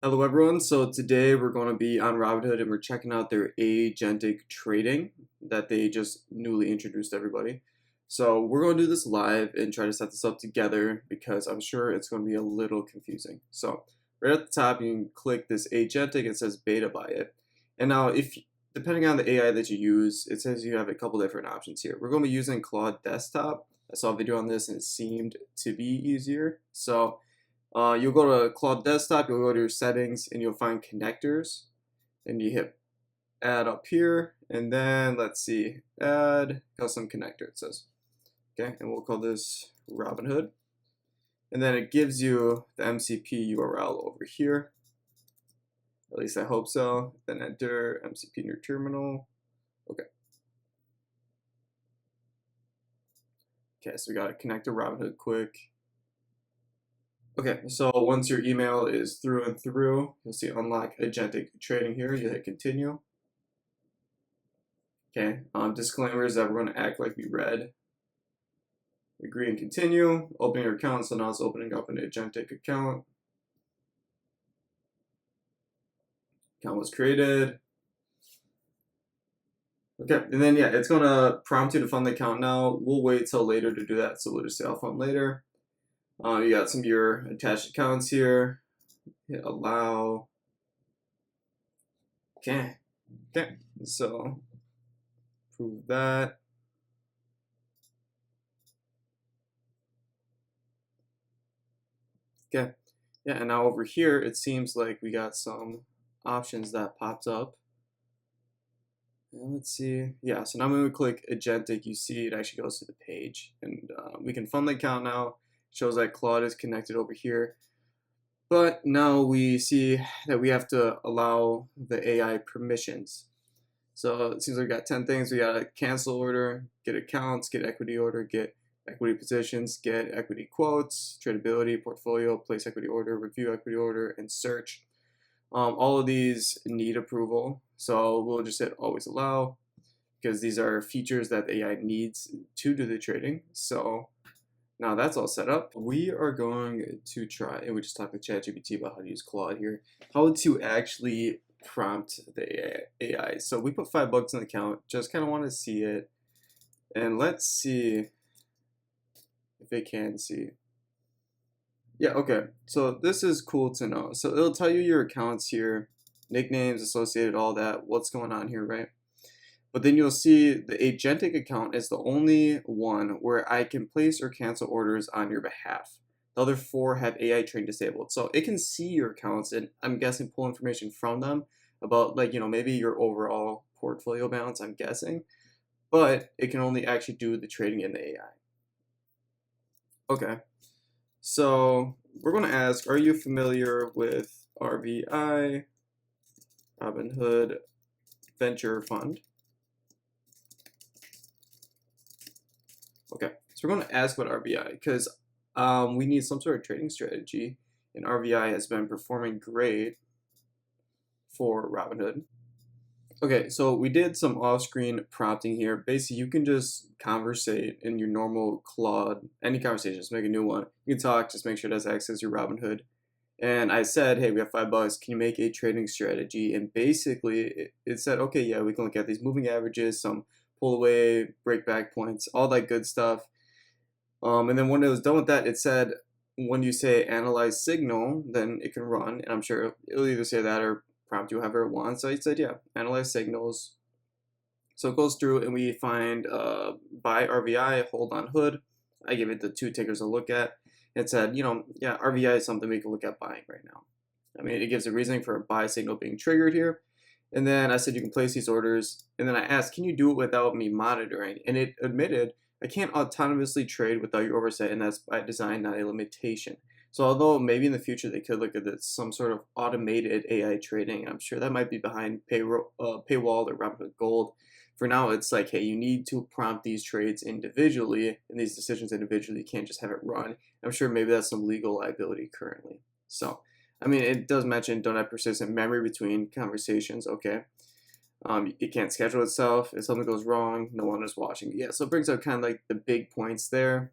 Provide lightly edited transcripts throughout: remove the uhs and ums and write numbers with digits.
Hello everyone, so today we're going to be on Robinhood and we're checking out their Agentic trading that they just newly introduced to everybody. So we're going to do this live and try to set this up together because I'm sure it's going to be a little confusing. So right at the top you can click this Agentic, it says beta buy it. And now if depending on the AI that you use, it says you have a couple different options here. We're going to be using Claude Desktop. I saw a video on this and it seemed to be easier. So you'll go to Claude Desktop, you'll go to your settings, and you'll find connectors. And you hit add up here, and then let's see, add custom connector, it says. Okay, and we'll call this Robinhood. And then it gives you the MCP URL over here. At least I hope so. Then enter MCP in your terminal. Okay. Okay, so we got to connect to Robinhood quick. Okay, so once your email is through and through, you'll see unlock agentic trading here. You hit continue. Okay, disclaimer is that we're going to act like we read. Agree and continue. Open your account, so now it's opening up an agentic account. Account was created. Okay, and then yeah, it's going to prompt you to fund the account now. We'll wait till later to do that, so we'll just say I'll fund later. You got some of your attached accounts here. Hit allow. Okay. So prove that. Okay. Yeah, and now over here it seems like we got some options that popped up. And let's see. Yeah, so now when we click Agentic, you see it actually goes to the page, and we can fund the account now. Shows that Claude is connected over here. But now we see that we have to allow the AI permissions. So it seems like we got 10 things. We got a cancel order, get accounts, get equity order, get equity positions, get equity quotes, tradability, portfolio, place equity order, review equity order, and search. All of these need approval. So we'll just hit always allow because these are features that the AI needs to do the trading. So now that's all set up. We are going to try, and we just talked to ChatGPT about how to use Claude here, how to actually prompt the AI. So we put $5 in the account, just kind of want to see it. And let's see if it can see. Yeah, okay. So this is cool to know. So it'll tell you your accounts here, nicknames associated, all that, what's going on here, right? But then you'll see the agentic account is the only one where I can place or cancel orders on your behalf. The other 4 have AI trained disabled. So it can see your accounts and I'm guessing pull information from them about maybe your overall portfolio balance, I'm guessing. But it can only actually do the trading in the AI. Okay. So we're going to ask, are you familiar with RVI, Robinhood Venture Fund? Okay, so we're going to ask about RVI because we need some sort of trading strategy, and RVI has been performing great for Robinhood. Okay, so we did some off-screen prompting here. Basically, you can just conversate in your normal Claude, any conversation, just make a new one. You can talk, just make sure it has access to your Robinhood. And I said, hey, we have $5. Can you make a trading strategy? And basically, it said, okay, yeah, we can look at these moving averages, some pull away, break back points, all that good stuff. And then when it was done with that, it said, when you say analyze signal, then it can run. And I'm sure it'll either say that or prompt you however it wants. So it said, yeah, analyze signals. So it goes through and we find buy RVI, hold on hood. I give it the 2 tickers to look at. It said, yeah, RVI is something we can look at buying right now. I mean, it gives a reasoning for a buy signal being triggered here. And then I said, you can place these orders. And then I asked, can you do it without me monitoring? And it admitted, I can't autonomously trade without your oversight, and that's by design, not a limitation. So although maybe in the future they could look at this, some sort of automated AI trading, I'm sure that might be behind paywall or Robinhood Gold. For now, it's like, hey, you need to prompt these trades individually and these decisions individually. You can't just have it run. I'm sure maybe that's some legal liability currently. So, I mean, it does mention don't have persistent memory between conversations. Okay. It can't schedule itself. If something goes wrong, no one is watching. Yeah, so it brings up kind of like the big points there.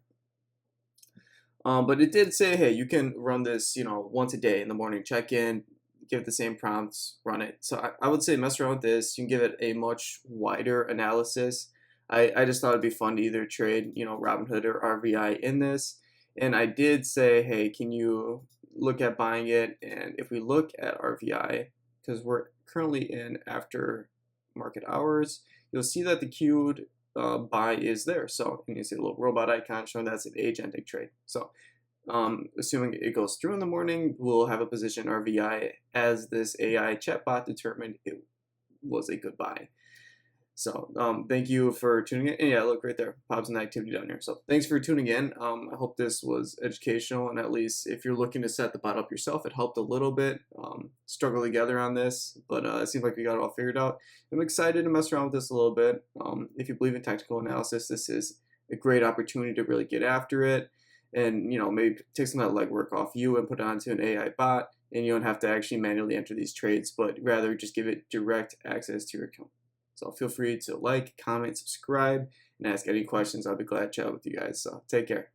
But it did say, hey, you can run this, once a day in the morning, check in, give it the same prompts, run it. So I would say mess around with this. You can give it a much wider analysis. I just thought it'd be fun to either trade, Robinhood or RVI in this. And I did say, hey, can you look at buying it? And if we look at RVI, because we're currently in after market hours, you'll see that the queued buy is there. So you can see a little robot icon showing that's an agentic trade. So assuming it goes through in the morning, we'll have a position RVI as this AI chatbot determined it was a good buy. So thank you for tuning in. And yeah, look right there, pops an activity down here. So thanks for tuning in. I hope this was educational, and at least if you're looking to set the bot up yourself, it helped a little bit. Struggle together on this, but it seems like we got it all figured out. I'm excited to mess around with this a little bit. If you believe in technical analysis, this is a great opportunity to really get after it, and maybe take some of that legwork off you and put it onto an AI bot, and you don't have to actually manually enter these trades, but rather just give it direct access to your account. So feel free to like, comment, subscribe, and ask any questions. I'll be glad to chat with you guys. So take care.